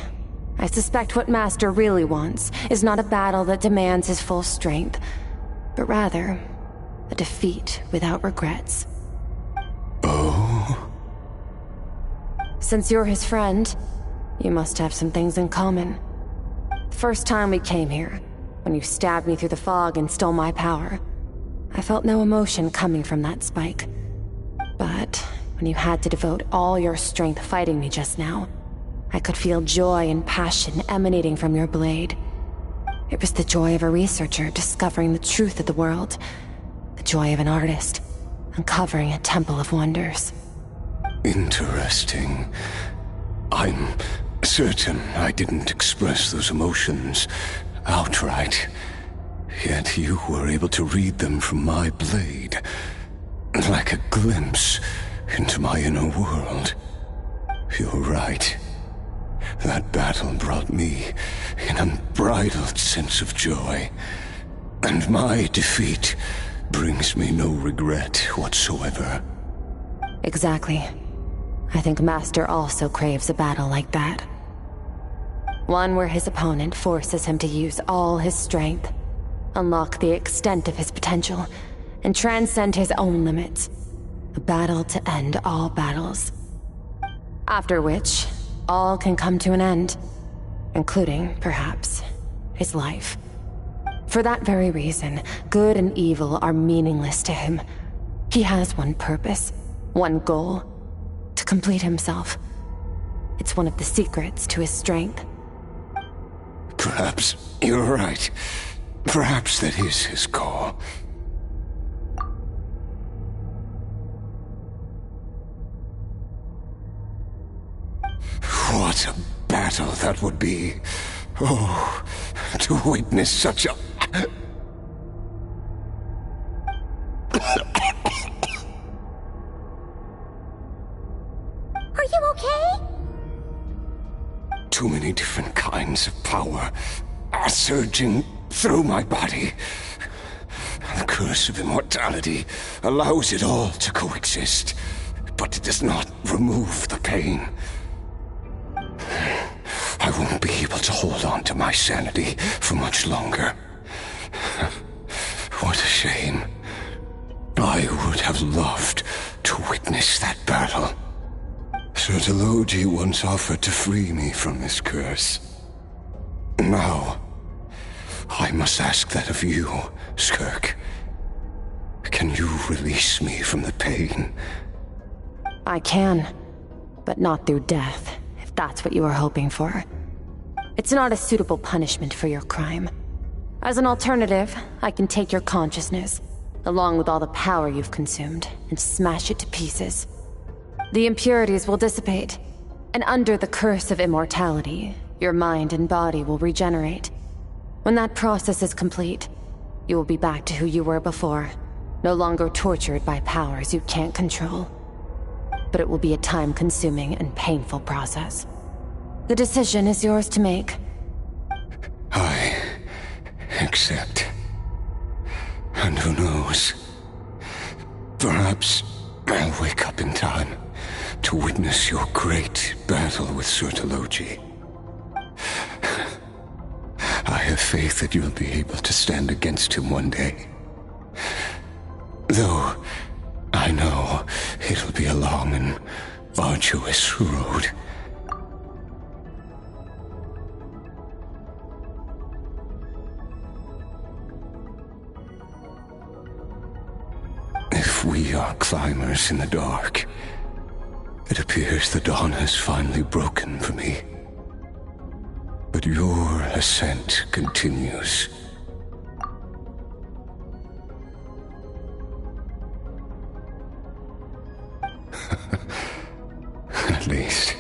I suspect what Master really wants is not a battle that demands his full strength, but rather a defeat without regrets. Oh? Since you're his friend, you must have some things in common. First time we came here, when you stabbed me through the fog and stole my power, I felt no emotion coming from that spike. But when you had to devote all your strength fighting me just now, I could feel joy and passion emanating from your blade. It was the joy of a researcher discovering the truth of the world, the joy of an artist uncovering a temple of wonders. Interesting. I'm certain I didn't express those emotions outright, yet you were able to read them from my blade, like a glimpse into my inner world. You're right. That battle brought me an unbridled sense of joy, and my defeat brings me no regret whatsoever. Exactly. I think Master also craves a battle like that. One where his opponent forces him to use all his strength, unlock the extent of his potential, and transcend his own limits. A battle to end all battles. After which, all can come to an end, including, perhaps, his life. For that very reason, good and evil are meaningless to him. He has one purpose, one goal: to complete himself. It's one of the secrets to his strength. Perhaps you're right. Perhaps that is his goal. What a battle that would be. Oh, to witness such a... Are you okay? Too many different kinds of power are surging through my body. The curse of immortality allows it all to coexist, but it does not remove the pain. I won't be able to hold on to my sanity for much longer. What a shame. I would have loved to witness that battle. Sertologi once offered to free me from this curse. Now, I must ask that of you, Skirk. Can you release me from the pain? I can, but not through death, if that's what you were hoping for. It's not a suitable punishment for your crime. As an alternative, I can take your consciousness, along with all the power you've consumed, and smash it to pieces. The impurities will dissipate, and under the curse of immortality, your mind and body will regenerate. When that process is complete, you will be back to who you were before, no longer tortured by powers you can't control. But it will be a time-consuming and painful process. The decision is yours to make. I accept. And who knows? Perhaps I'll wake up in time to witness your great battle with Sertologi. I have faith that you'll be able to stand against him one day. Though I know it'll be a long and arduous road. If we are climbers in the dark, it appears the dawn has finally broken for me. But your ascent continues. At least,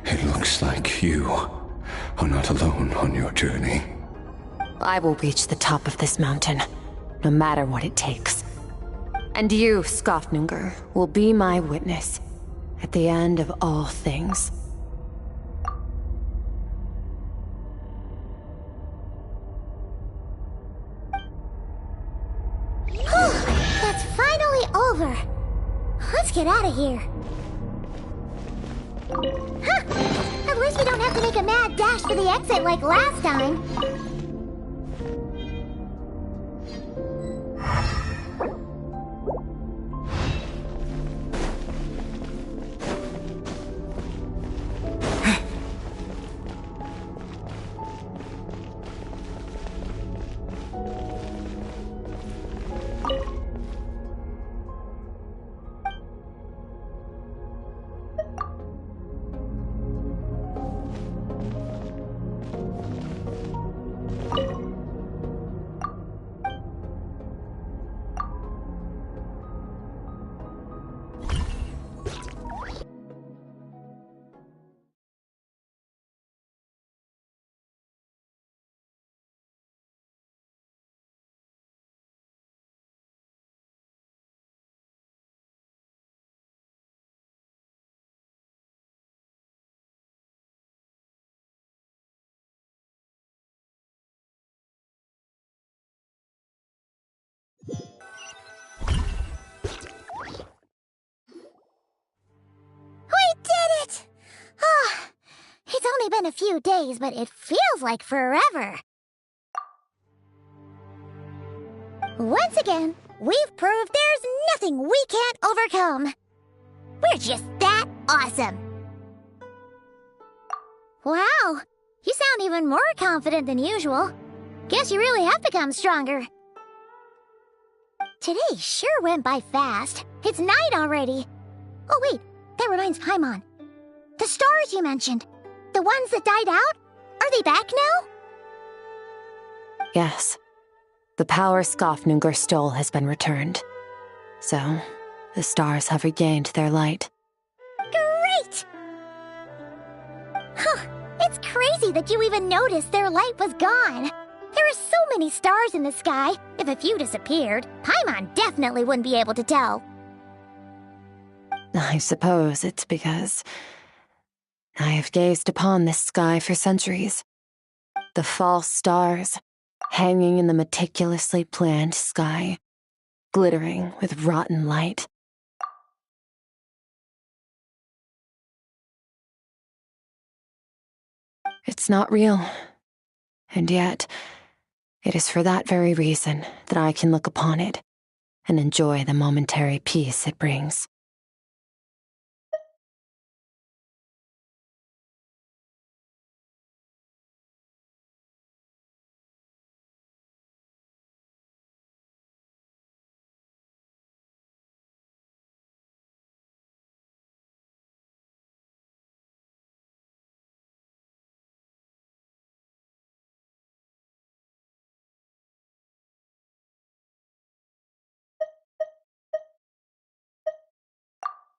it looks like you are not alone on your journey. I will reach the top of this mountain, no matter what it takes. And you, Skofnunger, will be my witness at the end of all things. That's finally over. Let's get out of here. Huh! At least we don't have to make a mad dash for the exit like last time. been a few days, but it feels like forever. Once again, we've proved there's nothing we can't overcome. We're just that awesome. Wow, you sound even more confident than usual. Guess you really have become stronger. Today sure went by fast. It's night already. Oh wait, that reminds Paimon. The stars you mentioned, the ones that died out, are they back now? Yes. The power Skafnungur stole has been returned. So, the stars have regained their light. Great! Huh, it's crazy that you even noticed their light was gone. There are so many stars in the sky. If a few disappeared, Paimon definitely wouldn't be able to tell. I suppose it's because I have gazed upon this sky for centuries. The false stars, hanging in the meticulously planned sky, glittering with rotten light. It's not real. And yet, it is for that very reason that I can look upon it and enjoy the momentary peace it brings.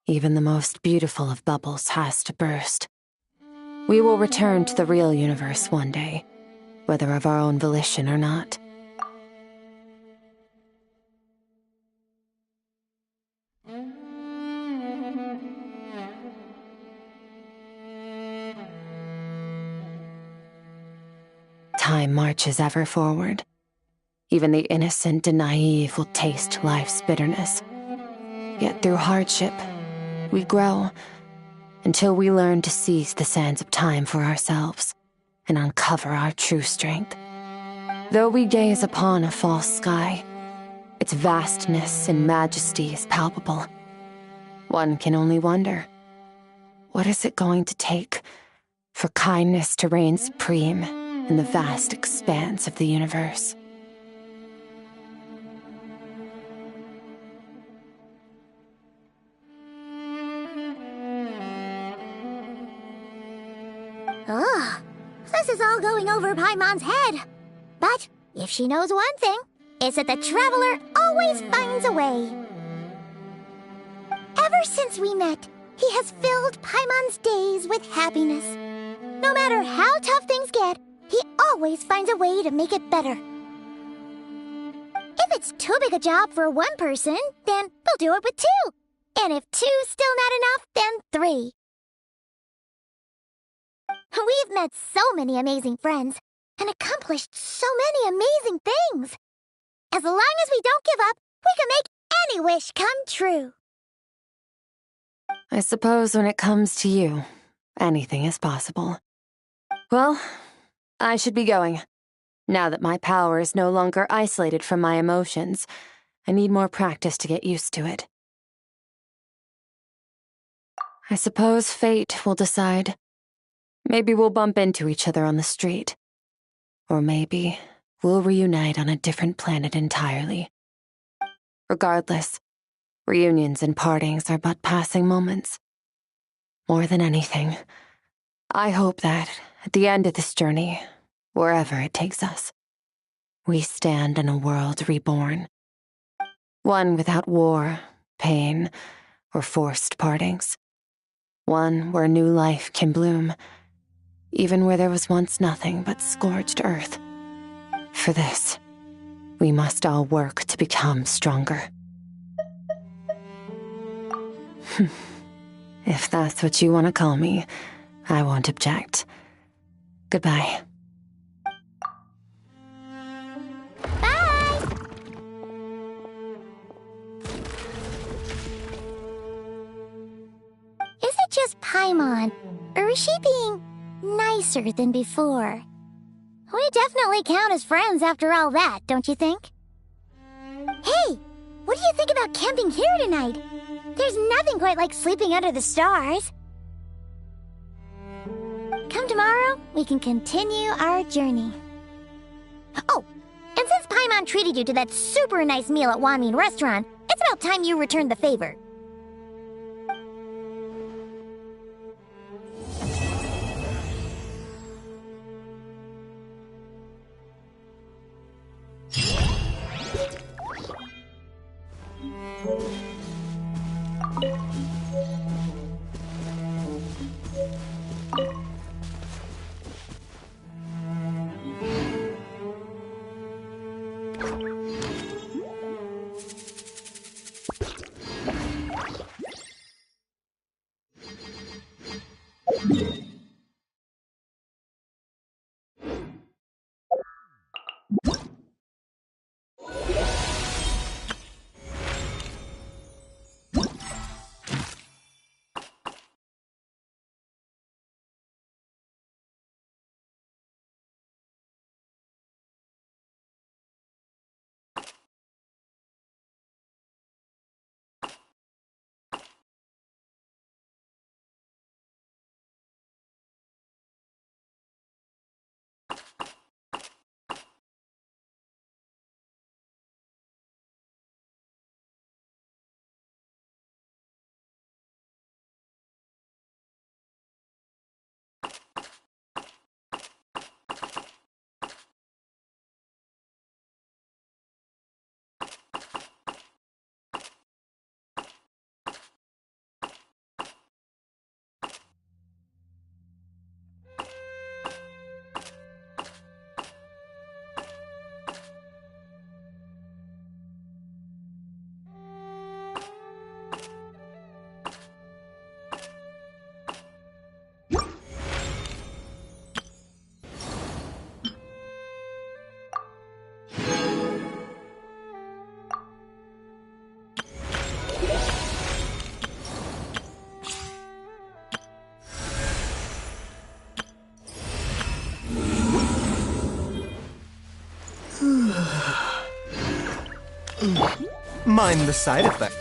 Even the most beautiful of bubbles has to burst. We will return to the real universe one day, whether of our own volition or not. Time marches ever forward. Even the innocent and naive will taste life's bitterness. Yet through hardship, we grow until we learn to seize the sands of time for ourselves and uncover our true strength. Though we gaze upon a false sky, its vastness and majesty is palpable. One can only wonder, what is it going to take for kindness to reign supreme in the vast expanse of the universe? Ugh, this is all going over Paimon's head. But if she knows one thing, it's that the Traveler always finds a way. Ever since we met, he has filled Paimon's days with happiness. No matter how tough things get, he always finds a way to make it better. If it's too big a job for one person, then we'll do it with two. And if two's still not enough, then three. We've met so many amazing friends and accomplished so many amazing things. As long as we don't give up, we can make any wish come true. I suppose when it comes to you, anything is possible. Well, I should be going. Now that my power is no longer isolated from my emotions, I need more practice to get used to it. I suppose fate will decide. Maybe we'll bump into each other on the street. Or maybe we'll reunite on a different planet entirely. Regardless, reunions and partings are but passing moments. More than anything, I hope that, at the end of this journey, wherever it takes us, we stand in a world reborn. One without war, pain, or forced partings. One where new life can bloom, even where there was once nothing but scorched earth. For this, we must all work to become stronger. If that's what you want to call me, I won't object. Goodbye. Bye! Is it just Paimon, or is she being nicer than before. We definitely count as friends after all that, don't you think? Hey, what do you think about camping here tonight? There's nothing quite like sleeping under the stars. Come tomorrow, we can continue our journey. Oh, and since Paimon treated you to that super nice meal at Wanmin Restaurant, it's about time you returned the favor. Mind the side effect.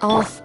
Ulf,